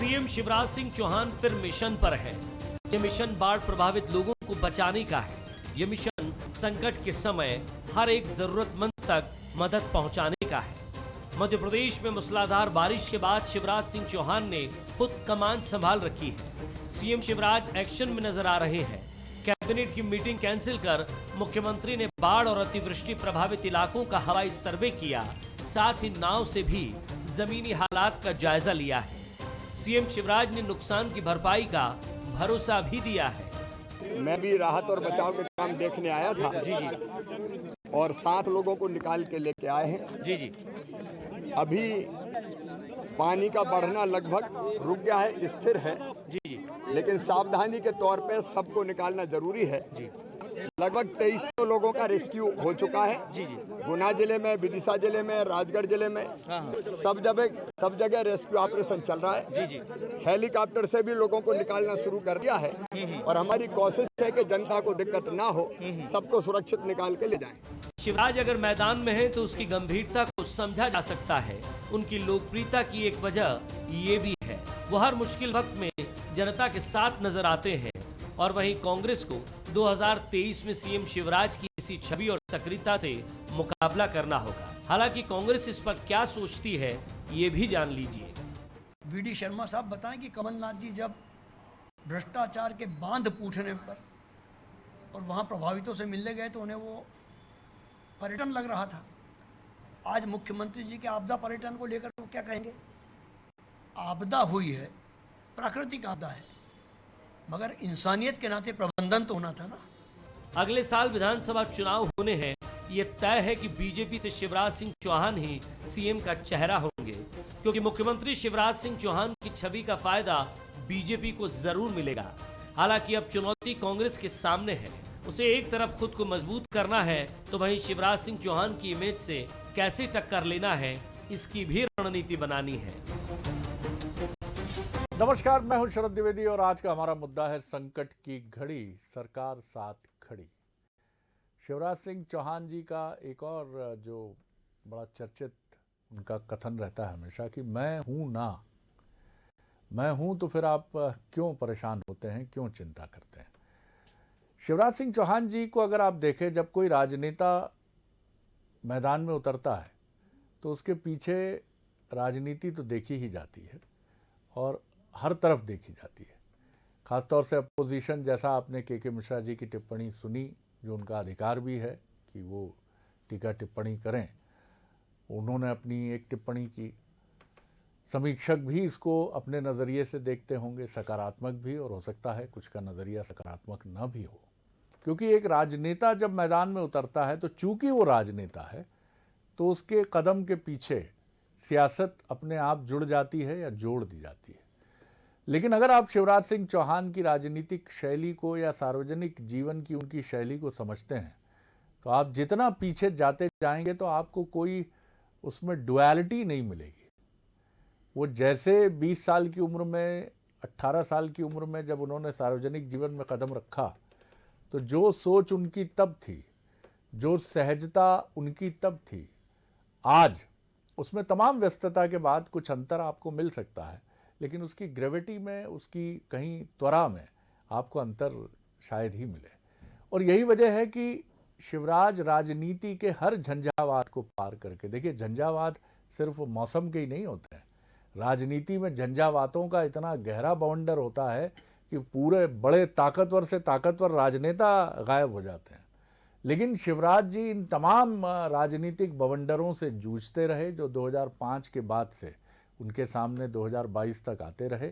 CM Shivraj Singh Chauhan फिर mission पर है। ये मिशन बाढ़ प्रभावित लोगों को बचाने का है। ये मिशन संकट के समय हर एक जरूरतमंद तक मदद पहुंचाने का है। मध्य प्रदेश में मूसलाधार बारिश के बाद शिवराज सिंह चौहान ने खुद कमान संभाल रखी है। सीएम शिवराज एक्शन में नजर आ रहे हैं। कैबिनेट की मीटिंग कैंसिल कर मुख्यमंत्री ने बाढ़ और अतिवृष्टि प्रभावित इलाकों का हवाई सर्वे किया। साथ ही नाव से भी जमीनी हालात का जायजा लिया है। सीएम शिवराज ने नुकसान की भरपाई का भरोसा भी दिया है। मैं भी राहत और बचाव के काम देखने आया था। जी। और 7 लोगों को निकाल के लेके आए हैं। जी। अभी पानी का बढ़ना लगभग रुक गया है, स्थिर है। जी। लेकिन सावधानी के तौर पे सबको निकालना जरूरी है। जी। लगभग 2300 लोगों का रेस्क्यू हो चुका है। जी। गुना जिले में, विदिशा जिले में, राजगढ़ जिले में सब जगह रेस्क्यू ऑपरेशन चल रहा है। जी। हेलीकॉप्टर से भी लोगों को निकालना शुरू कर दिया है। और हमारी कोशिश है कि जनता को दिक्कत ना हो, सबको सुरक्षित निकाल के ले जाएं। शिवराज अगर मैदान में है तो उसकी गंभीरता को समझा जा सकता है। उनकी लोकप्रियता की एक वजह ये भी है, वो हर मुश्किल वक्त में जनता के साथ नजर आते हैं। और वहीं कांग्रेस को 2023 में सीएम शिवराज की इसी छवि और सक्रियता से मुकाबला करना होगा। हालांकि कांग्रेस इस पर क्या सोचती है ये भी जान लीजिए। वीडी शर्मा साहब बताएं कि कमलनाथ जी जब भ्रष्टाचार के बांध पूछने पर और वहां प्रभावितों से मिलने गए तो उन्हें वो पर्यटन लग रहा था। आज मुख्यमंत्री जी के आपदा पर्यटन को लेकर वो क्या कहेंगे? आपदा हुई है, प्राकृतिक आपदा है, मगर इंसानियत के नाते प्रबंधन तो होना था ना। अगले साल विधानसभा चुनाव होने हैं। ये तय है कि बीजेपी से शिवराज सिंह चौहान ही सीएम का चेहरा होंगे, क्योंकि मुख्यमंत्री शिवराज सिंह चौहान की छवि का फायदा बीजेपी को जरूर मिलेगा। हालांकि अब चुनौती कांग्रेस के सामने है। उसे एक तरफ खुद को मजबूत करना है तो वहीं शिवराज सिंह चौहान की इमेज से कैसे टक्कर लेना है, इसकी भी रणनीति बनानी है। नमस्कार, मैं हूं शरद द्विवेदी और आज का हमारा मुद्दा है संकट की घड़ी, सरकार साथ खड़ी। शिवराज सिंह चौहान जी का एक और जो बड़ा चर्चित उनका कथन रहता है हमेशा कि मैं हूं ना, मैं हूं तो फिर आप क्यों परेशान होते हैं, क्यों चिंता करते हैं। शिवराज सिंह चौहान जी को अगर आप देखें, जब कोई राजनेता मैदान में उतरता है तो उसके पीछे राजनीति तो देखी ही जाती है और हर तरफ देखी जाती है। ख़ासतौर से अपोजिशन, जैसा आपने के मिश्रा जी की टिप्पणी सुनी, जो उनका अधिकार भी है कि वो टीका टिप्पणी करें, उन्होंने अपनी एक टिप्पणी की। समीक्षक भी इसको अपने नज़रिए से देखते होंगे, सकारात्मक भी, और हो सकता है कुछ का नज़रिया सकारात्मक न भी हो। क्योंकि एक राजनेता जब मैदान में उतरता है तो चूंकि वो राजनेता है तो उसके कदम के पीछे सियासत अपने आप जुड़ जाती है या जोड़ दी जाती है। लेकिन अगर आप शिवराज सिंह चौहान की राजनीतिक शैली को या सार्वजनिक जीवन की उनकी शैली को समझते हैं तो आप जितना पीछे जाते जाएंगे तो आपको कोई उसमें डुअलिटी नहीं मिलेगी। वो जैसे 20 साल की उम्र में, 18 साल की उम्र में जब उन्होंने सार्वजनिक जीवन में कदम रखा तो जो सोच उनकी तब थी, जो सहजता उनकी तब थी, आज उसमें तमाम व्यस्तता के बाद कुछ अंतर आपको मिल सकता है, लेकिन उसकी ग्रेविटी में, उसकी कहीं त्वरा में आपको अंतर शायद ही मिले। और यही वजह है कि शिवराज राजनीति के हर झंझावात को पार करके, देखिए झंझावात सिर्फ मौसम के ही नहीं होते हैं, राजनीति में झंझावातों का इतना गहरा बवंडर होता है कि पूरे बड़े ताकतवर से ताकतवर राजनेता गायब हो जाते हैं। लेकिन शिवराज जी इन तमाम राजनीतिक बवंडरों से जूझते रहे जो 2005 के बाद से उनके सामने 2022 तक आते रहे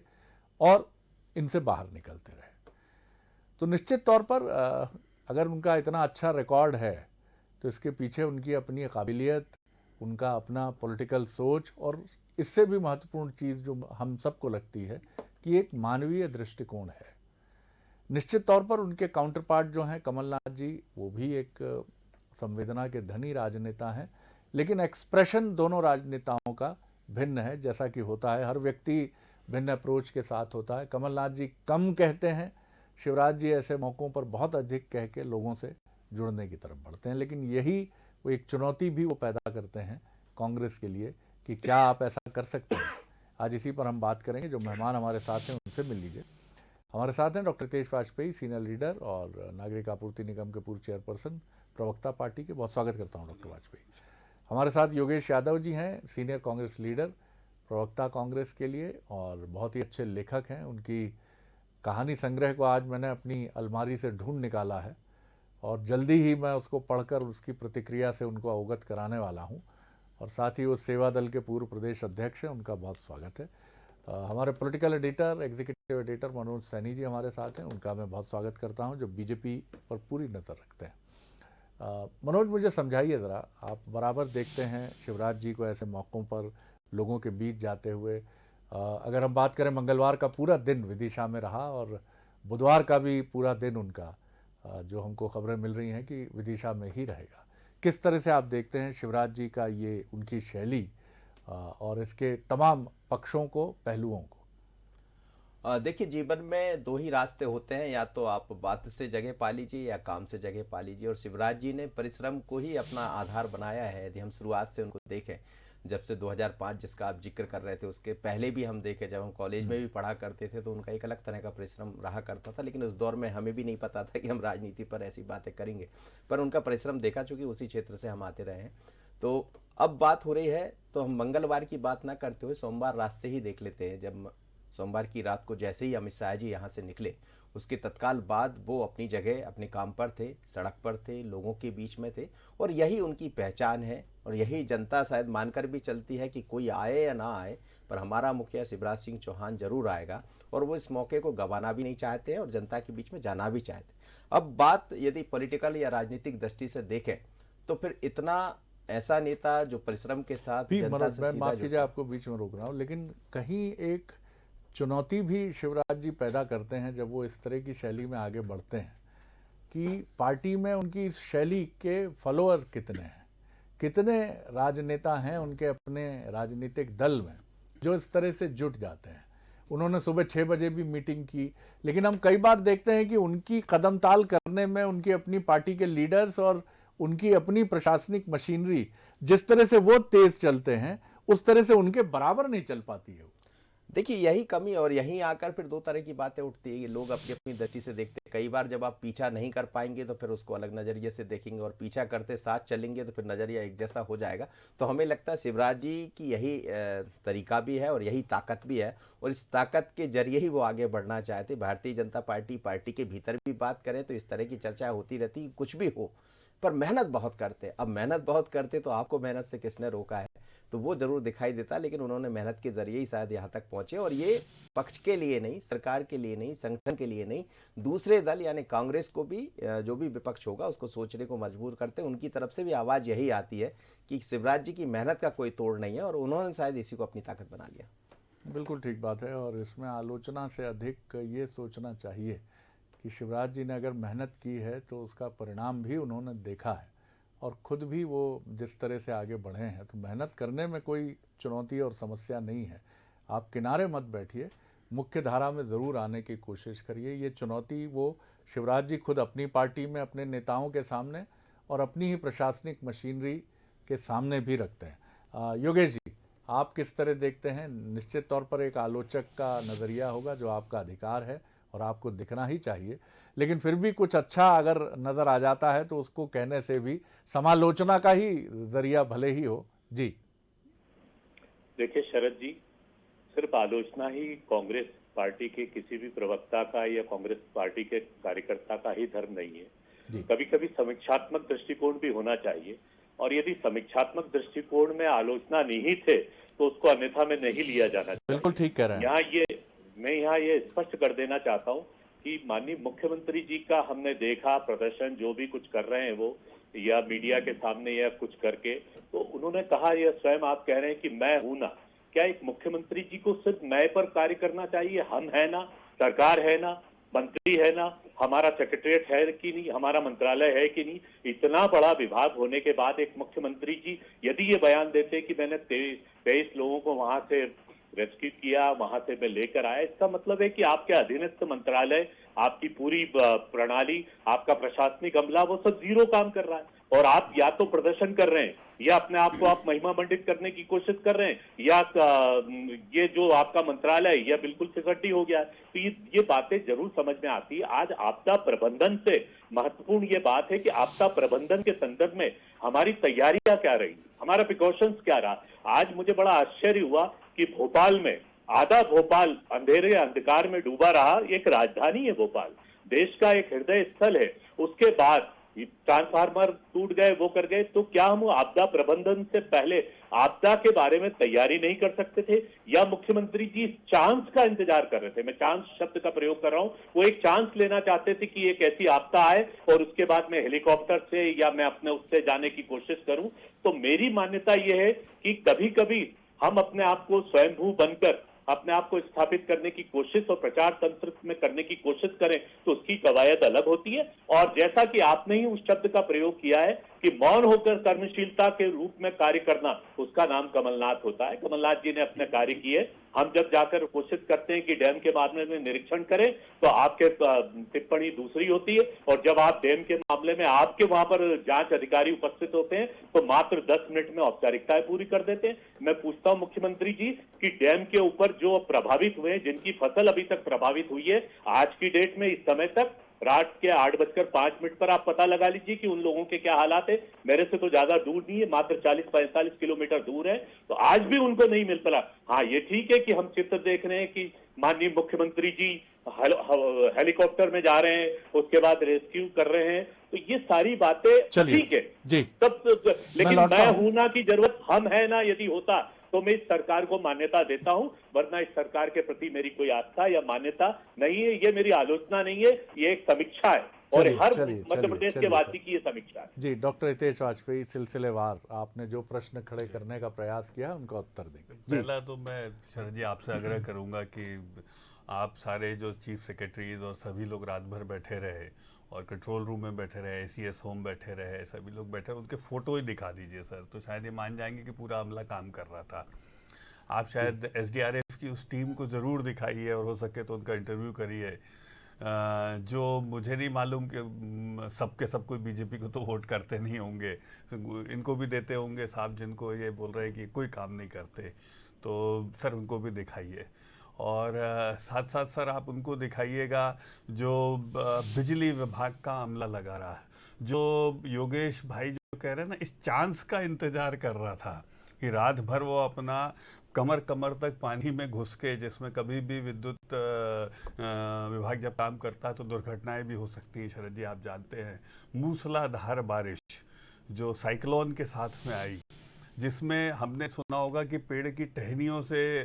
और इनसे बाहर निकलते रहे। तो निश्चित तौर पर अगर उनका इतना अच्छा रिकॉर्ड है तो इसके पीछे उनकी अपनी काबिलियत, उनका अपना पॉलिटिकल सोच, और इससे भी महत्वपूर्ण चीज़ जो हम सबको लगती है कि एक मानवीय दृष्टिकोण है। निश्चित तौर पर उनके काउंटर पार्ट जो हैं कमलनाथ जी, वो भी एक संवेदना के धनी राजनेता हैं, लेकिन एक्सप्रेशन दोनों राजनेताओं का भिन्न है। जैसा कि होता है, हर व्यक्ति भिन्न अप्रोच के साथ होता है। कमलनाथ जी कम कहते हैं, शिवराज जी ऐसे मौक़ों पर बहुत अधिक कह के लोगों से जुड़ने की तरफ बढ़ते हैं। लेकिन यही वो एक चुनौती भी वो पैदा करते हैं कांग्रेस के लिए कि क्या आप ऐसा कर सकते हैं। आज इसी पर हम बात करेंगे। जो मेहमान हमारे साथ हैं उनसे मिल लीजिए। हमारे साथ हैं डॉक्टर तेज वाजपेयी, सीनियर लीडर और नागरिक आपूर्ति निगम के पूर्व चेयरपर्सन, प्रवक्ता पार्टी के। बहुत स्वागत करता हूं डॉक्टर वाजपेयी। हमारे साथ योगेश यादव जी हैं, सीनियर कांग्रेस लीडर, प्रवक्ता कांग्रेस के लिए और बहुत ही अच्छे लेखक हैं। उनकी कहानी संग्रह को आज मैंने अपनी अलमारी से ढूंढ निकाला है और जल्दी ही मैं उसको पढ़कर उसकी प्रतिक्रिया से उनको अवगत कराने वाला हूं। और साथ ही वो सेवा दल के पूर्व प्रदेश अध्यक्ष हैं, उनका बहुत स्वागत है। हमारे political editor, executive editor Manoj Saini ji हमारे साथ हैं, उनका मैं बहुत स्वागत करता हूं, जो बीजेपी पर पूरी नज़र रखते हैं। मनोज, मुझे समझाइए ज़रा, आप बराबर देखते हैं शिवराज जी को ऐसे मौक़ों पर लोगों के बीच जाते हुए। अगर हम बात करें, मंगलवार का पूरा दिन विदिशा में रहा और बुधवार का भी पूरा दिन उनका, जो हमको खबरें मिल रही हैं कि विदिशा में ही रहेगा। किस तरह से आप देखते हैं शिवराज जी का ये उनकी शैली और इसके तमाम पक्षों को, पहलुओं को? देखिए, जीवन में दो ही रास्ते होते हैं, या तो आप बात से जगह पा लीजिए या काम से जगह पा लीजिए। और शिवराज जी ने परिश्रम को ही अपना आधार बनाया है। यदि हम शुरुआत से उनको देखें, जब से 2005 जिसका आप जिक्र कर रहे थे, उसके पहले भी हम देखें, जब हम कॉलेज में भी पढ़ा करते थे तो उनका एक अलग तरह का परिश्रम रहा करता था। लेकिन उस दौर में हमें भी नहीं पता था कि हम राजनीति पर ऐसी बातें करेंगे, पर उनका परिश्रम देखा, चूँकि उसी क्षेत्र से हम आते रहे हैं। तो अब बात हो रही है तो हम मंगलवार की बात ना करते हुए सोमवार रात से ही देख लेते हैं। जब सोमवार की रात को जैसे ही अमित शाह जी यहाँ से निकले, उसके तत्काल बाद वो अपनी जगह, अपने काम पर थे, सड़क पर थे, लोगों के बीच में थे। और यही उनकी पहचान है और यही जनता शायद मानकर भी चलती है कि कोई आए या ना आए, पर हमारा मुखिया शिवराज सिंह चौहान जरूर आएगा। और वो इस मौके को गंवाना भी नहीं चाहते हैं और जनता के बीच में जाना भी चाहते। अब बात यदि पॉलिटिकल या राजनीतिक दृष्टि से देखें तो फिर इतना ऐसा नेता जो परिश्रम के साथ जनता से सीधा, माफ कीजिए आपको बीच में रोक रहा हूँ, लेकिन कहीं एक चुनौती भी शिवराज जी पैदा करते हैं जब वो इस तरह की शैली में आगे बढ़ते हैं कि पार्टी में उनकी इस शैली के फॉलोअर कितने हैं, कितने राजनेता हैं उनके अपने राजनीतिक दल में जो इस तरह से जुट जाते हैं। उन्होंने सुबह 6 बजे भी मीटिंग की, लेकिन हम कई बार देखते हैं कि उनकी कदम ताल करने में उनकी अपनी पार्टी के लीडर्स और उनकी अपनी प्रशासनिक मशीनरी, जिस तरह से वो तेज चलते हैं उस तरह से उनके बराबर नहीं चल पाती है। देखिए, यही कमी और यहीं आकर फिर दो तरह की बातें उठती है। लोग अपनी अपनी दृष्टि से देखते हैं। कई बार जब आप पीछा नहीं कर पाएंगे तो फिर उसको अलग नज़रिए से देखेंगे, और पीछा करते साथ चलेंगे तो फिर नज़रिया एक जैसा हो जाएगा। तो हमें लगता है शिवराज जी की यही तरीका भी है और यही ताकत भी है, और इस ताकत के जरिए ही वो आगे बढ़ना चाहते। भारतीय जनता पार्टी के भीतर भी बात करें तो इस तरह की चर्चा होती रहती, कुछ भी हो, पर मेहनत बहुत करते। अब मेहनत बहुत करते तो आपको मेहनत से किसने रोका है, तो वो जरूर दिखाई देता। लेकिन उन्होंने मेहनत के जरिए ही शायद यहाँ तक पहुंचे, और ये पक्ष के लिए नहीं, सरकार के लिए नहीं, संगठन के लिए नहीं, दूसरे दल यानी कांग्रेस को भी, जो भी विपक्ष होगा उसको सोचने को मजबूर करते। उनकी तरफ से भी आवाज़ यही आती है कि शिवराज जी की मेहनत का कोई तोड़ नहीं है, और उन्होंने शायद इसी को अपनी ताकत बना लिया। बिल्कुल ठीक बात है, और इसमें आलोचना से अधिक ये सोचना चाहिए कि शिवराज जी ने अगर मेहनत की है तो उसका परिणाम भी उन्होंने देखा है, और खुद भी वो जिस तरह से आगे बढ़े हैं। तो मेहनत करने में कोई चुनौती और समस्या नहीं है। आप किनारे मत बैठिए, मुख्य धारा में ज़रूर आने की कोशिश करिए। ये चुनौती वो शिवराज जी खुद अपनी पार्टी में अपने नेताओं के सामने और अपनी ही प्रशासनिक मशीनरी के सामने भी रखते हैं। योगेश जी, आप किस तरह देखते हैं? निश्चित तौर पर एक आलोचक का नज़रिया होगा जो आपका अधिकार है और आपको दिखना ही चाहिए, लेकिन फिर भी कुछ अच्छा अगर नज़र आ जाता है तो उसको कहने से भी समालोचना का ही जरिया भले ही हो। जी देखिए शरद जी, सिर्फ आलोचना ही कांग्रेस पार्टी के किसी भी प्रवक्ता का या कांग्रेस पार्टी के कार्यकर्ता का ही धर्म नहीं है। कभी कभी समीक्षात्मक दृष्टिकोण भी होना चाहिए, और यदि समीक्षात्मक दृष्टिकोण में आलोचना निहित है तो उसको अन्यथा में नहीं लिया जाना चाहिए। बिल्कुल ठीक कह रहे हैं। मैं यहाँ ये स्पष्ट कर देना चाहता हूँ कि माननीय मुख्यमंत्री जी का हमने देखा प्रदर्शन, जो भी कुछ कर रहे हैं वो, या मीडिया के सामने या कुछ करके, तो उन्होंने कहा, यह स्वयं आप कह रहे हैं कि मैं हूं ना। क्या एक मुख्यमंत्री जी को सिर्फ मैं पर कार्य करना चाहिए? हम है ना, सरकार है ना, मंत्री है ना, हमारा सेक्रेटरीट है कि नहीं, हमारा मंत्रालय है कि नहीं? इतना बड़ा विभाग होने के बाद एक मुख्यमंत्री जी यदि ये बयान देते कि मैंने 23 लोगों को वहां से रेस्क्यू किया, वहां से मैं लेकर आया, इसका मतलब है कि आपके अधीनस्थ मंत्रालय आपकी पूरी प्रणाली, आपका प्रशासनिक अमला, वो सब जीरो काम कर रहा है। और आप या तो प्रदर्शन कर रहे हैं, या अपने आप को आप महिमा मंडित करने की कोशिश कर रहे हैं, या ये जो आपका मंत्रालय है यह बिल्कुल फिसड्डी हो गया है। तो ये बातें जरूर समझ में आती है। आज आपदा प्रबंधन से महत्वपूर्ण ये बात है कि आपदा प्रबंधन के संदर्भ में हमारी तैयारियां क्या रही, हमारा प्रिकॉशंस क्या रहा। आज मुझे बड़ा आश्चर्य हुआ कि भोपाल में आधा भोपाल अंधेरे अंधकार में डूबा रहा। एक राजधानी है भोपाल, देश का एक हृदय स्थल है, उसके बाद ट्रांसफार्मर टूट गए, वो कर गए। तो क्या हम आपदा प्रबंधन से पहले आपदा के बारे में तैयारी नहीं कर सकते थे? या मुख्यमंत्री जी चांस का इंतजार कर रहे थे? मैं चांस शब्द का प्रयोग कर रहा हूं। वो एक चांस लेना चाहते थे कि एक ऐसी आपदा आए और उसके बाद मैं हेलीकॉप्टर से या मैं अपने उससे जाने की कोशिश करूं। तो मेरी मान्यता यह है कि कभी कभी हम अपने आप को स्वयंभू बनकर अपने आप को स्थापित करने की कोशिश और प्रचार तंत्र में करने की कोशिश करें तो उसकी कवायद अलग होती है। और जैसा कि आपने ही उस शब्द का प्रयोग किया है कि मौन होकर कर्मशीलता के रूप में कार्य करना, उसका नाम कमलनाथ होता है। कमलनाथ जी ने अपने कार्य किए। हम जब जाकर कोशिश करते हैं कि डैम के मामले में निरीक्षण करें तो आपके टिप्पणी दूसरी होती है, और जब आप डैम के मामले में आपके वहां पर जांच अधिकारी उपस्थित होते हैं तो मात्र 10 मिनट में औपचारिकताएं पूरी कर देते हैं। मैं पूछता हूं मुख्यमंत्री जी कि डैम के ऊपर जो प्रभावित हुए, जिनकी फसल अभी तक प्रभावित हुई है, आज की डेट में इस समय तक रात के 8:05 पर आप पता लगा लीजिए कि उन लोगों के क्या हालात है। मेरे से तो ज्यादा दूर नहीं है, मात्र 40-45 किलोमीटर दूर है, तो आज भी उनको नहीं मिल पा। हाँ, ये ठीक है कि हम चित्र देख रहे हैं कि माननीय मुख्यमंत्री जी हेलीकॉप्टर में जा रहे हैं, उसके बाद रेस्क्यू कर रहे हैं, तो ये सारी बातें ठीक है जी। तब लेकिन मैं हूं ना की जरूरत हम है ना, यदि होता तो मैं इस सरकार को मान्यता देता हूं, वरना इस सरकार के प्रति मेरी कोई आस्था या मान्यता नहीं है। ये मेरी आलोचना नहीं है, ये एक समीक्षा है और हर मध्य प्रदेश के वासी की ये समीक्षा है। जी, डॉक्टर हितेश वाजपेयी, सिलसिलेवार आपने जो प्रश्न खड़े करने का प्रयास किया उनका उत्तर देंगे। पहला तो मैं शरद जी आपसे आग्रह करूंगा कि आप सारे जो चीफ सेक्रेटरीज और सभी लोग रात भर बैठे रहे और कंट्रोल रूम में बैठे रहे, एसीएस होम बैठे रहे, सभी लोग बैठे, उनके फोटो ही दिखा दीजिए सर, तो शायद ये मान जाएंगे कि पूरा अमला काम कर रहा था। आप शायद एसडीआरएफ की उस टीम को ज़रूर दिखाइए और हो सके तो उनका इंटरव्यू करिए। जो मुझे नहीं मालूम कि सबके सब कोई बीजेपी को तो वोट करते नहीं होंगे, इनको भी देते होंगे साहब, जिनको ये बोल रहे हैं कि कोई काम नहीं करते, तो सर उनको भी दिखाइए। और साथ साथ सर आप उनको दिखाइएगा जो बिजली विभाग का अमला लगा रहा है, जो योगेश भाई जो कह रहे हैं ना, इस चांस का इंतजार कर रहा था कि रात भर वो अपना कमर तक पानी में घुस के, जिसमें कभी भी विद्युत विभाग जब काम करता है तो दुर्घटनाएं भी हो सकती हैं शरद जी, आप जानते हैं। मूसलाधार बारिश जो साइक्लोन के साथ में आई, जिसमें हमने सुना होगा कि पेड़ की टहनियों से,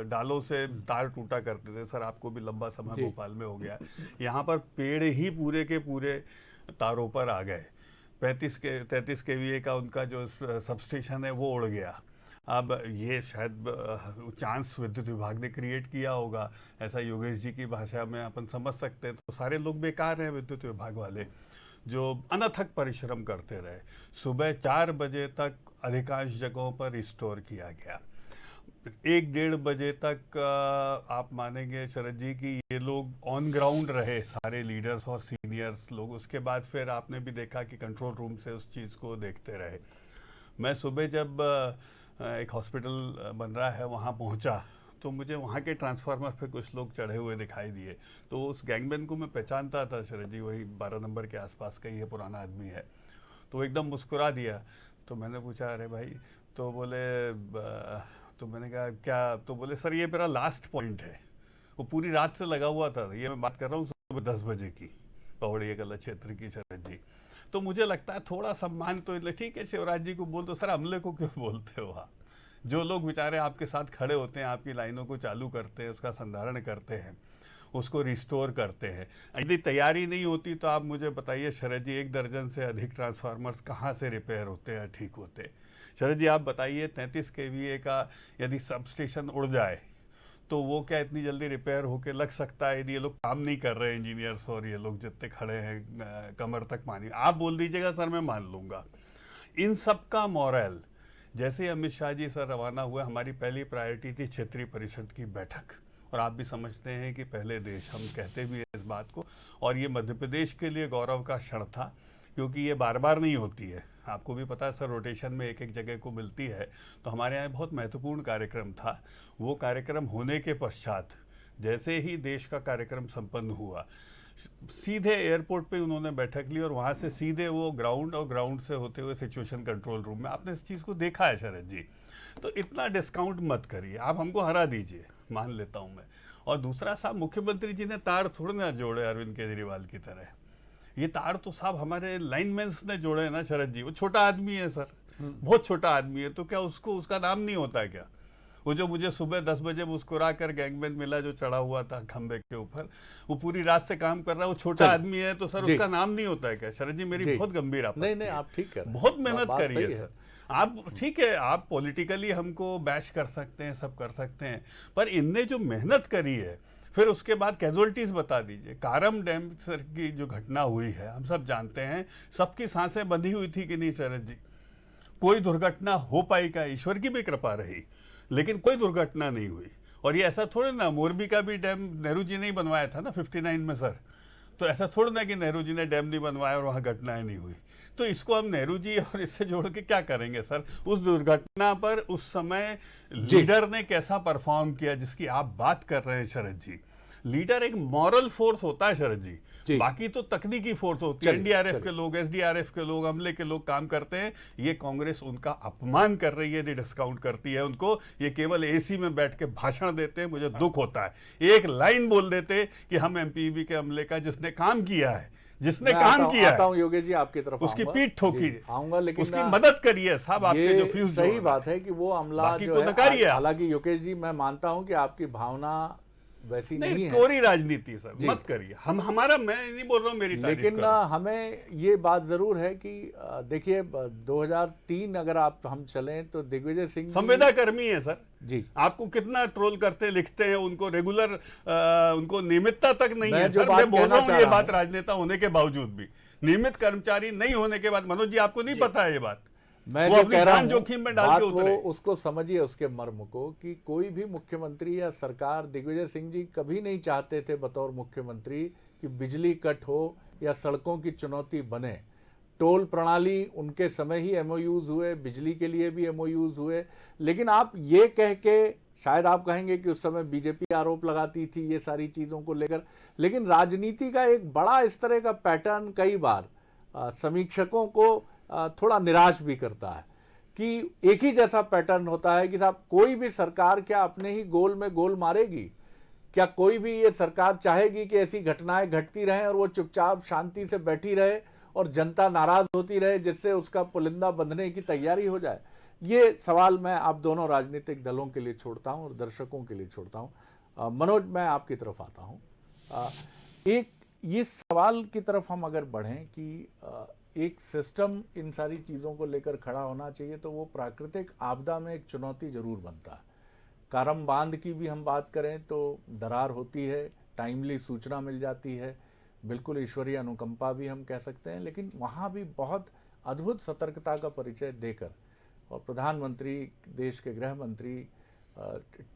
डालों से तार टूटा करते थे। सर आपको भी लंबा समय भोपाल में हो गया, यहाँ पर पेड़ ही पूरे के पूरे तारों पर आ गए। 33 केवीए का उनका जो सबस्टेशन है वो उड़ गया। अब ये शायद चांस विद्युत विभाग ने क्रिएट किया होगा, ऐसा योगेश जी की भाषा में अपन समझ सकते हैं। तो सारे लोग बेकार हैं विद्युत विभाग वाले, जो अनथक परिश्रम करते रहे। सुबह 4 बजे तक अधिकांश जगहों पर रिस्टोर किया गया। 1-1:30 बजे तक आप मानेंगे शरद जी कि ये लोग ऑन ग्राउंड रहे, सारे लीडर्स और सीनियर्स लोग। उसके बाद फिर आपने भी देखा कि कंट्रोल रूम से उस चीज़ को देखते रहे। मैं सुबह जब एक हॉस्पिटल बन रहा है वहाँ पहुँचा तो मुझे वहाँ के ट्रांसफार्मर पे कुछ लोग चढ़े हुए दिखाई दिए। तो उस गैंगमैन को मैं पहचानता था शरद जी, वही 12 नंबर के आसपास का ही है, पुराना आदमी है। तो एकदम मुस्कुरा दिया। तो मैंने पूछा अरे भाई, तो बोले, तो मैंने कहा क्या? तो बोले सर ये मेरा लास्ट पॉइंट है। वो पूरी रात से लगा हुआ था, ये मैं बात कर रहा हूँ सुबह 10 बजे की, पौड़िया कला क्षेत्र की शरद जी। तो मुझे लगता है थोड़ा सम्मान तो ठीक है, शिवराज जी को बोल दो, सर अमले को क्यों बोलते हो आप? जो लोग बेचारे आपके साथ खड़े होते हैं, आपकी लाइनों को चालू करते हैं, उसका संधारण करते हैं, उसको रिस्टोर करते हैं। यदि तैयारी नहीं होती तो आप मुझे बताइए शरद जी, 1 दर्जन से अधिक ट्रांसफार्मर्स कहाँ से रिपेयर होते हैं, ठीक होते? शरद जी आप बताइए, 33 केवीए का यदि सब स्टेशन उड़ जाए तो वो क्या इतनी जल्दी रिपेयर होके लग सकता है? यदि ये लोग काम नहीं कर रहे हैं, इंजीनियर्स और ये लोग जितने खड़े हैं कमर तक पानी, आप बोल दीजिएगा सर मैं मान लूँगा। इन सब का मॉरल, जैसे अमित शाह जी सर रवाना हुए, हमारी पहली प्रायोरिटी थी क्षेत्रीय परिषद की बैठक, और आप भी समझते हैं कि पहले देश, हम कहते भी हैं इस बात को, और ये मध्य प्रदेश के लिए गौरव का क्षण था, क्योंकि ये बार बार नहीं होती है। आपको भी पता है सर, रोटेशन में एक एक जगह को मिलती है, तो हमारे यहाँ बहुत महत्वपूर्ण कार्यक्रम था। वो कार्यक्रम होने के पश्चात जैसे ही देश का कार्यक्रम संपन्न हुआ, सीधे एयरपोर्ट पे उन्होंने बैठक ली और वहाँ से सीधे वो ग्राउंड, और ग्राउंड से होते हुए सिचुएशन कंट्रोल रूम में। आपने इस चीज़ को देखा है शरद जी, तो इतना डिस्काउंट मत करिए, आप हमको हरा दीजिए, मान लेता हूँ मैं। और दूसरा साहब, मुख्यमंत्री जी ने तार थोड़े ना जोड़े अरविंद केजरीवाल की तरह, ये तार तो साहब हमारे लाइनमैन्स ने जोड़े हैं ना शरद जी। वो छोटा आदमी है सर, बहुत छोटा आदमी है, तो क्या उसको उसका नाम नहीं होता है क्या? वो जो मुझे सुबह 10 बजे मुस्कुरा कर गैंगमैन मिला, जो चढ़ा हुआ था खंबे के ऊपर, वो पूरी रात से काम कर रहा है, वो छोटा आदमी है, तो सर उसका नाम नहीं होता है क्या? शरद जी, मेरी बहुत गंभीर आपत्ति है। नहीं, आप ठीक कर रहे हैं, बहुत मेहनत करी है सर। आप ठीक है, आप पॉलिटिकली हमको बैश कर सकते हैं, सब कर सकते हैं, पर इनने जो मेहनत करी है, फिर उसके बाद कैजुअलिटीज बता दीजिए। कारम डैम सर की जो घटना हुई है, हम सब जानते हैं, सबकी सांसें बंधी हुई थी कि नहीं शरद जी? कोई दुर्घटना हो पाई का, ईश्वर की भी कृपा रही, लेकिन कोई दुर्घटना नहीं हुई। और ये ऐसा थोड़े ना, मोरबी का भी डैम नेहरू जी ने ही बनवाया था ना 59 में सर, तो ऐसा थोड़ा ना कि नेहरू जी ने डैम नहीं बनवाया और वहाँ घटनाएं नहीं हुई। तो इसको हम नेहरू जी और इससे जोड़ के क्या करेंगे सर? उस दुर्घटना पर उस समय लीडर ने कैसा परफॉर्म किया, जिसकी आप बात कर रहे हैं शरद जी। लीडर एक मॉरल फोर्स होता है शरद जी, बाकी तो तकनीकी फोर्स होती है। एनडीआरएफ के लोग, एसडीआरएफ के लोग, अमले के लोग काम करते हैं। ये कांग्रेस उनका अपमान कर रही है, डिस्काउंट करती है उनको। ये केवल एसी में बैठ के भाषण देते हैं, मुझे दुख होता है। एक लाइन बोल देते कि हम एमपीबी के अमले का जिसने काम किया है, जिसने काम किया है, योगेश जी आपकी तरफ उसकी पीठ ठोकी आऊंगा, लेकिन उसकी मदद करिए साहब। आपके जो फ्यूज सही बात है कि वो अमला जो है, हालांकि योगेश जी मैं मानता हूं कि आपकी भावना वैसी नहीं है, कोरी राजनीति सर मत करिए। मैं नहीं बोल रहा हूं मेरी तारीफ, लेकिन हमें ये बात जरूर है कि देखिए 2003 अगर हम चलें तो दिग्विजय सिंह संवेदा कर्मी है सर जी। आपको कितना ट्रोल करते लिखते हैं, उनको रेगुलर उनको नियमितता तक नहीं है सर। मैं बोल रहा हूँ ये बात, राजनेता होने के बावजूद भी नियमित कर्मचारी नहीं होने के बाद, मनोज जी आपको नहीं पता है ये बात, मैं जो कह रहा हूं जोखिम में डाल के उतरे। उसको समझिए, उसके मर्म को, कि कोई भी मुख्यमंत्री या सरकार, दिग्विजय सिंह जी कभी नहीं चाहते थे बतौर मुख्यमंत्री कि बिजली कट हो या सड़कों की चुनौती बने। टोल प्रणाली उनके समय ही एमओयूज हुए, बिजली के लिए भी एमओयूज हुए। लेकिन आप ये कह के, शायद आप कहेंगे कि उस समय बीजेपी आरोप लगाती थी ये सारी चीजों को लेकर, लेकिन राजनीति का एक बड़ा इस तरह का पैटर्न कई बार समीक्षकों को थोड़ा निराश भी करता है कि एक ही जैसा पैटर्न होता है कि साहब कोई भी सरकार क्या अपने ही गोल में गोल मारेगी? क्या कोई भी ये सरकार चाहेगी कि ऐसी घटनाएं घटती रहें और वो चुपचाप शांति से बैठी रहे और जनता नाराज होती रहे, जिससे उसका पुलिंदा बंधने की तैयारी हो जाए? ये सवाल मैं आप दोनों राजनीतिक दलों के लिए छोड़ता हूं और दर्शकों के लिए छोड़ता हूं। मनोज, मैं आपकी तरफ आता हूं। एक ये सवाल की तरफ हम अगर बढ़ें कि एक सिस्टम इन सारी चीज़ों को लेकर खड़ा होना चाहिए, तो वो प्राकृतिक आपदा में एक चुनौती जरूर बनता है। कारम बांध की भी हम बात करें तो दरार होती है, टाइमली सूचना मिल जाती है, बिल्कुल ईश्वरीय अनुकंपा भी हम कह सकते हैं, लेकिन वहाँ भी बहुत अद्भुत सतर्कता का परिचय देकर, और प्रधानमंत्री, देश के गृह मंत्री,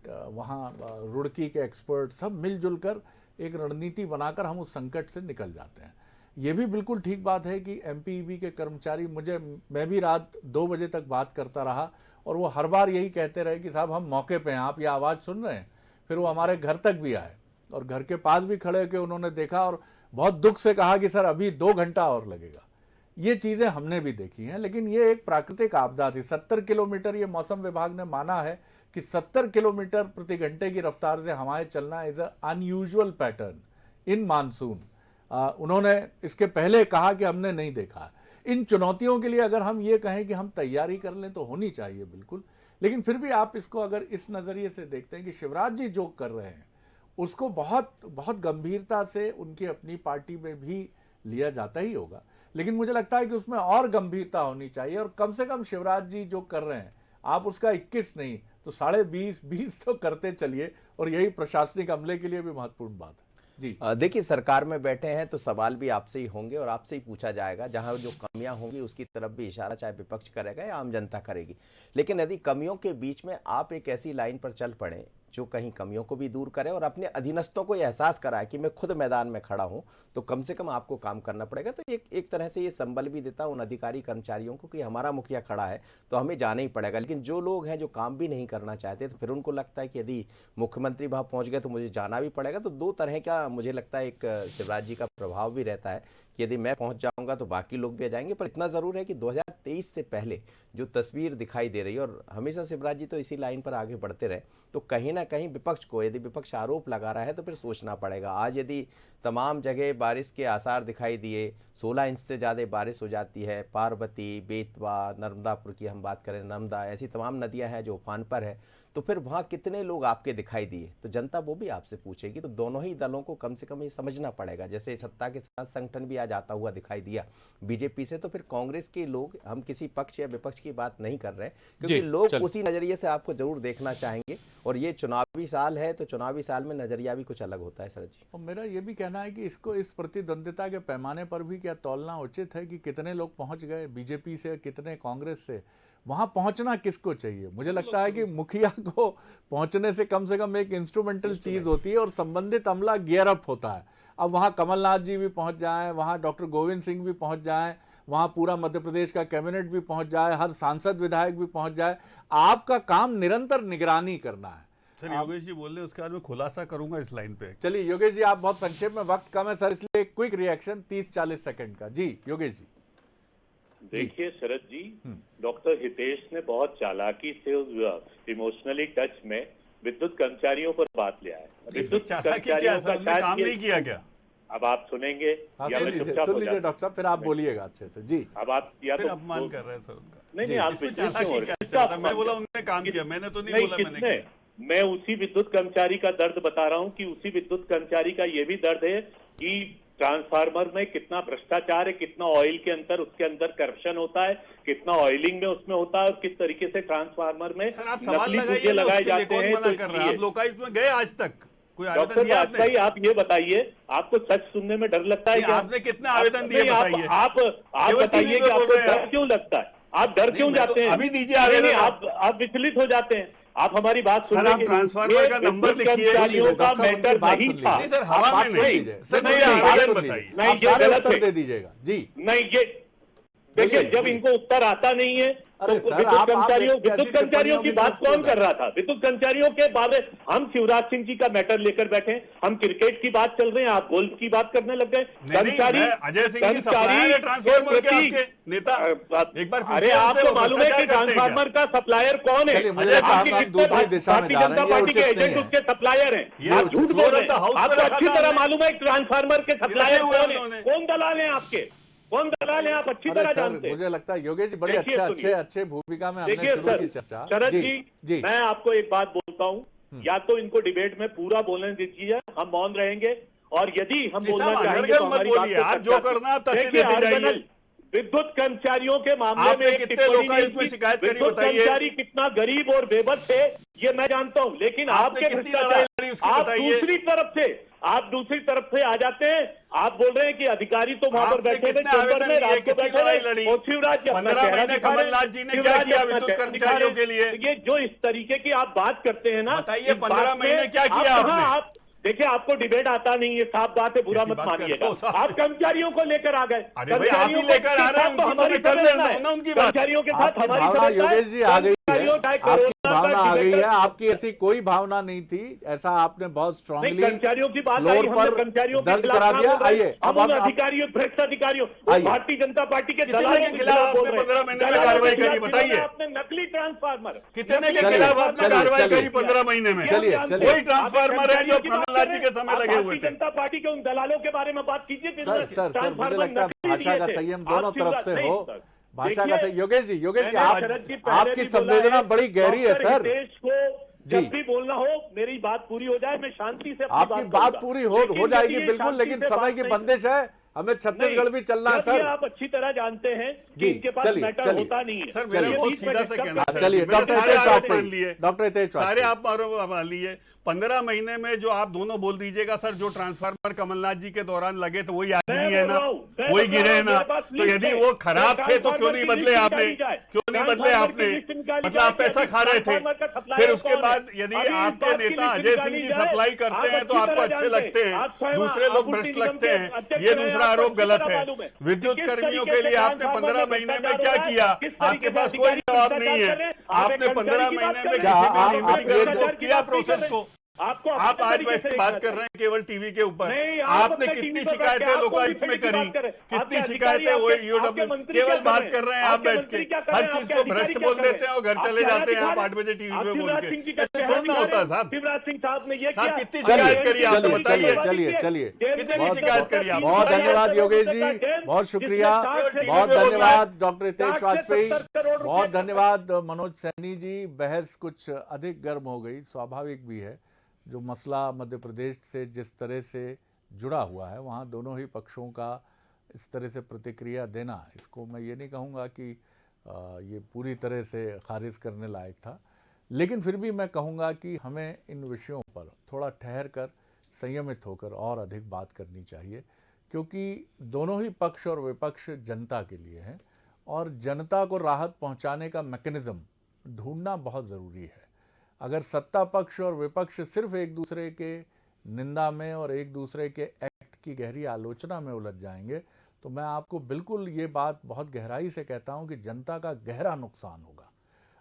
वहाँ रुड़की के एक्सपर्ट सब मिलजुल कर एक रणनीति बनाकर हम उस संकट से निकल जाते हैं। ये भी बिल्कुल ठीक बात है कि एमपीईबी के कर्मचारी, मैं भी रात 2 बजे तक बात करता रहा और वो हर बार यही कहते रहे कि साहब हम मौके पे हैं, आप ये आवाज़ सुन रहे हैं। फिर वो हमारे घर तक भी आए और घर के पास भी खड़े होकर उन्होंने देखा और बहुत दुख से कहा कि सर अभी 2 घंटा और लगेगा। ये चीज़ें हमने भी देखी हैं, लेकिन ये एक प्राकृतिक आपदा थी। 70 किलोमीटर, ये मौसम विभाग ने माना है कि 70 किलोमीटर प्रति घंटे की रफ्तार से हवाएं चलना is a unusual pattern in monsoon. उन्होंने इसके पहले कहा कि हमने नहीं देखा। इन चुनौतियों के लिए अगर हम ये कहें कि हम तैयारी कर लें तो होनी चाहिए बिल्कुल, लेकिन फिर भी आप इसको अगर इस नज़रिए से देखते हैं कि शिवराज जी जो कर रहे हैं उसको बहुत बहुत गंभीरता से उनकी अपनी पार्टी में भी लिया जाता ही होगा, लेकिन मुझे लगता है कि उसमें और गंभीरता होनी चाहिए। और कम से कम शिवराज जी जो कर रहे हैं, आप उसका 21 नहीं तो 20.5 तो करते चलिए, और यही प्रशासनिक अमले के लिए भी महत्वपूर्ण बात है। जी देखिए, सरकार में बैठे हैं तो सवाल भी आपसे ही होंगे और आपसे ही पूछा जाएगा। जहां जो कमियां होंगी उसकी तरफ भी इशारा चाहे विपक्ष करेगा या आम जनता करेगी, लेकिन यदि कमियों के बीच में आप एक ऐसी लाइन पर चल पड़े जो कहीं कमियों को भी दूर करे और अपने अधीनस्थों को यह एहसास कराए कि मैं खुद मैदान में खड़ा हूं, तो कम से कम आपको काम करना पड़ेगा। तो एक तरह से ये संबल भी देता उन अधिकारी कर्मचारियों को कि हमारा मुखिया खड़ा है तो हमें जाना ही पड़ेगा। लेकिन जो लोग हैं जो काम भी नहीं करना चाहते, तो फिर उनको लगता है कि यदि मुख्यमंत्री वहां पहुंच गए तो मुझे जाना भी पड़ेगा। तो दो तरह का मुझे लगता है एक शिवराज जी का प्रभाव भी रहता है कि यदि मैं पहुंच जाऊंगा तो बाकी लोग भी आ जाएंगे। पर इतना जरूर है कि 2023 से पहले जो तस्वीर दिखाई दे रही है, और हमेशा शिवराज जी तो इसी लाइन पर आगे बढ़ते रहे, तो कहीं ना कहीं विपक्ष को, यदि विपक्ष आरोप लगा रहा है तो फिर सोचना पड़ेगा। आज यदि तमाम जगह बारिश के आसार दिखाई दिए, 16 इंच से ज़्यादा बारिश हो जाती है, पार्वती, बेतवा, नर्मदापुर की हम बात करें, नर्मदा, ऐसी तमाम नदियां हैं जो उफान पर है, तो फिर वहाँ कितने लोग आपके दिखाई दिए, तो जनता वो भी आपसे पूछेगी। तो दोनों ही दलों को कम से कम ये समझना पड़ेगा। जैसे सत्ता के साथ संगठन भी आज आता हुआ दिखाई दिया बीजेपी से, तो फिर कांग्रेस के लोग, हम किसी पक्ष या विपक्ष की बात नहीं कर रहे, क्योंकि लोग उसी नजरिए से आपको जरूर देखना चाहेंगे। और ये चुनावी साल है, तो चुनावी साल में नजरिया भी कुछ अलग होता है सर जी। और मेरा ये भी कहना है कि इसको, इस प्रतिद्वंदिता के पैमाने पर भी क्या तौलना उचित है कि कितने लोग पहुंच गए बीजेपी से, कितने कांग्रेस से, वहां पहुंचना किसको चाहिए? मुझे लगता है कि मुखिया को पहुंचने से कम एक इंस्ट्रूमेंटल चीज होती है और संबंधित अमला गियर अप होता है। अब वहां कमलनाथ जी भी पहुंच जाएं, वहां डॉक्टर गोविंद सिंह भी पहुंच जाएं, वहां पूरा मध्य प्रदेश का कैबिनेट भी पहुंच जाए, हर सांसद विधायक भी पहुंच जाए, आपका काम निरंतर निगरानी करना है। सर योगेश जी बोल रहे उसके बाद मैं खुलासा करूंगा इस लाइन पे। चलिए योगेश जी, आप बहुत संक्षेप में, वक्त कम है सर, इसलिए क्विक रिएक्शन 30-40 सेकंड का। जी योगेश जी। देखिए शरद जी, डॉक्टर हितेश ने बहुत चालाकी से इमोशनली टच में विद्युत कर्मचारियों पर बात लिया है। विद्युत कर्मचारियों का काम नहीं किया क्या? अब आप सुनेंगे या मैं चुपचाप सुन लीजिए डॉक्टर साहब, फिर आप बोलिएगा अच्छे से। जी अब आप या तो अपमान कर रहे हैं सर उनका। नहीं आप मैं बोला उन्होंने काम किया, मैंने तो नहीं बोला मैंने किया। मैं उसी विद्युत कर्मचारी का दर्द बता रहा हूं कि उसी विद्युत कर्मचारी का ये भी दर्द है कि ट्रांसफार्मर में कितना भ्रष्टाचार है, कितना ऑयल के अंदर, उसके अंदर करप्शन होता है, कितना ऑयलिंग में उसमें होता है, और किस तरीके से ट्रांसफार्मर में नकली पुर्जे लगाए जाते हैं। तो आप लोकायुक्त में गए आज तक? कोई आवेदन डॉक्टर दिया आपने? भाई आप ये बताइए, आपको सच सुनने में डर लगता है क्या? आपने कितने आवेदन दिए बताइए? आप बताइए कि आपको डर क्यों लगता है? आप डर क्यों जाते हैं? अभी दीजिए आवेदन। आप विचलित हो जाते हैं। आप हमारी बात सुनिए। आप ट्रांसफार्मर का नंबर लिखिए। कर्मचारियों का मैटर नहीं था। नहीं सर, हवा में नहीं। सर नहीं, आवेदन बताइए। नहीं, ये गलत है। दे दीजिएगा जी। नहीं, ये देखिए, जब इनको उत्तर आता नहीं है तो विद्युत कर्मचारियों की बात कौन कर रहा था? विद्युत कर्मचारियों के बारे हम शिवराज सिंह जी का मैटर लेकर बैठे, हम क्रिकेट की बात चल रहे हैं, आप गोल्फ की बात करने लग गए। कर्मचारी अजय सिंह जी सप्लायर है ट्रांसफार्मर के, आपके नेता एक बार। अरे आपको मालूम है कि ट्रांसफार्मर का सप्लायर कौन है? भारतीय जनता पार्टी के एजेंट उसके सप्लायर हैं। आप झूठ बोल रहे हैं। आपको अच्छी तरह मालूम है ट्रांसफार्मर के सप्लायर कौन है, कौन दलाल है आपके, कौन दलाल है, आप अच्छी तरह जानते हैं। मुझे लगता है योगेश जी बड़े अच्छे भूमिका में हमने शुरू की चर्चा। शरद जी, मैं आपको एक बात बोलता हूँ, या तो इनको डिबेट में पूरा बोलने दीजिए, हम मौन रहेंगे, और यदि हम बोलना चाहेंगे तो हमारी बात जो करना है विद्युत कर्मचारियों के मामले में एक टिप्पणी, शिकायत करी, विद्युत कर्मचारी कितना गरीब और बेबस है ये मैं जानता हूँ, लेकिन आपके भ्रष्टाचार, आप दूसरी तरफ से आ जाते हैं। आप बोल रहे हैं कि अधिकारी तो वहां पर बैठे थे, चेंबर में रात को बैठे थे, और शिवराज जी 15 महीने कमलनाथ जी ने क्या किया विद्युत कर्मचारियों के लिए? ये जो इस तरीके की आप बात करते हैं ना, बताइए 15 महीने क्या किया आपने? आप देखिए, आपको डिबेट आता नहीं है, साफ बात है, बुरा मत मानिएगा। आप कर्मचारियों को लेकर आ गए, कर्मचारियों को लेकर आ रहे हैं, हमारी कर लेना उनकी बात। कर्मचारियों के साथ हमारी योगेश जी आ गई है, आपकी भावना आ गई है, आपकी ऐसी कोई भावना नहीं थी, ऐसा आपने बहुत स्ट्रांगली कर्मचारियों की बात फ्लोर पर दर्ज करा दिया। आइए अब अधिकारियों, भ्रष्ट अधिकारियों, भारतीय जनता पार्टी के दलालों के खिलाफ 15 महीने में कार्रवाई करी, बताइए। आपने नकली ट्रांसफार्मर कितने के खिलाफ आपने कार्रवाई करी 15 महीने में? चलिए कोई ट्रांसफार्मर है जो कमलनाथ जी के समय लगे हुए थे? जनता पार्टी के उन दलालों के बारे में बात कीजिए। सर मुझे लगता है भाषा का संयम दोनों तरफ से हो, भाषा का संयम। योगेश जी आपकी संवेदना बड़ी गहरी है सर। देश को जब भी बोलना हो, मेरी बात पूरी हो जाए, मैं शांति से आपकी बात पूरी हो जाएगी बिल्कुल, लेकिन समय की बंदिश है। हमें छत्तीसगढ़ भी चलना है सर। आप अच्छी तरह जानते हैं जी, कि इनके पास चलिए, मैटर चलिए। होता नहीं है। सर मेरा ये बहुत बीच में सीधा सा डिस्कस कहना कर- है। चलिए, मैंने डॉक्टर सारे हितेश आरोप वाजपेयी, मान लिए, डॉक्टर हितेश सारे वाजपेयी। आप आरोप मान लिए। 15 महीने में जो आप दोनों बोल दीजिएगा सर, जो ट्रांसफार्मर कमलनाथ जी के दौरान लगे तो वही आज भी है ना, वही गिरे है ना। तो यदि वो खराब थे तो क्यों नहीं बदले आपने, क्यों नहीं बदले आपने? मतलब आप पैसा खा रहे थे। फिर उसके बाद यदि आपके नेता अजय सिंह जी सप्लाई करते हैं तो आपको अच्छे लगते हैं, दूसरे लोग भ्रष्ट लगते हैं, ये दूसरा आरोप गलत है। विद्युत कर्मियों के लिए आपने 15 महीने में क्या किया? आपके पास कोई जवाब नहीं है। आपने 15 महीने में क्या किसी आप भी ये निजीकरण को किया प्रोसेस को? आप आज बैठ के बात कर रहे हैं केवल टीवी के ऊपर। आपने कितनी शिकायतें लोकायुक्त में करी, कितनी शिकायतें वो ईओडब्ल्यू, केवल बात कर रहे हैं आप बैठ के। हर चीज को भ्रष्ट बोल देते हैं और घर चले जाते हैं आप 8 बजे टीवी पे बोल के। ऐसे थोड़ा होता है साहब। शिवराज सिंह साहब ने ये साहब कितनी शिकायत करी आप चलिए बताइए। चलिए कितनी शिकायत करी आप? बहुत धन्यवाद योगेश जी, बहुत शुक्रिया, बहुत धन्यवाद डॉक्टर हितेश वाजपेयी, बहुत धन्यवाद मनोज सैनी जी। बहस कुछ अधिक गर्म हो गई, स्वाभाविक भी है। जो मसला मध्य प्रदेश से जिस तरह से जुड़ा हुआ है, वहाँ दोनों ही पक्षों का इस तरह से प्रतिक्रिया देना, इसको मैं ये नहीं कहूँगा कि ये पूरी तरह से खारिज करने लायक था, लेकिन फिर भी मैं कहूँगा कि हमें इन विषयों पर थोड़ा ठहर कर, संयमित होकर और अधिक बात करनी चाहिए, क्योंकि दोनों ही पक्ष और विपक्ष जनता के लिए हैं और जनता को राहत पहुँचाने का मैकेनिज़्म ढूंढना बहुत ज़रूरी है। अगर सत्ता पक्ष और विपक्ष सिर्फ एक दूसरे के निंदा में और एक दूसरे के एक्ट की गहरी आलोचना में उलझ जाएंगे, तो मैं आपको बिल्कुल ये बात बहुत गहराई से कहता हूं कि जनता का गहरा नुकसान होगा।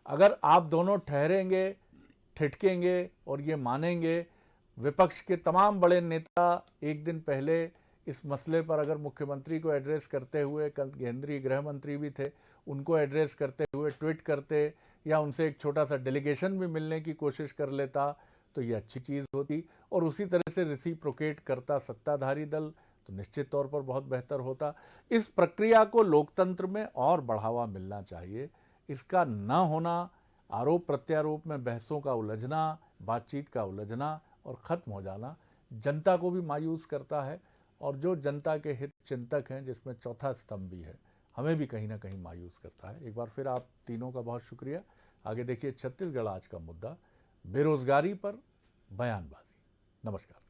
अगर आप दोनों ठहरेंगे, ठिठकेंगे और ये मानेंगे, विपक्ष के तमाम बड़े नेता एक दिन पहले इस मसले पर अगर मुख्यमंत्री को एड्रेस करते हुए, कल केंद्रीय गृह मंत्री भी थे, उनको एड्रेस करते हुए ट्वीट करते या उनसे एक छोटा सा डेलीगेशन भी मिलने की कोशिश कर लेता, तो ये अच्छी चीज़ होती। और उसी तरह से रेसिप्रोकेट करता सत्ताधारी दल, तो निश्चित तौर पर बहुत बेहतर होता। इस प्रक्रिया को लोकतंत्र में और बढ़ावा मिलना चाहिए। इसका न होना, आरोप प्रत्यारोप में बहसों का उलझना, बातचीत का उलझना और ख़त्म हो जाना जनता को भी मायूस करता है, और जो जनता के हित चिंतक हैं, जिसमें चौथा स्तंभ भी है, हमें भी कहीं ना कहीं मायूस करता है। एक बार फिर आप तीनों का बहुत शुक्रिया। आगे देखिए छत्तीसगढ़ आज का मुद्दा, बेरोजगारी पर बयानबाजी। नमस्कार।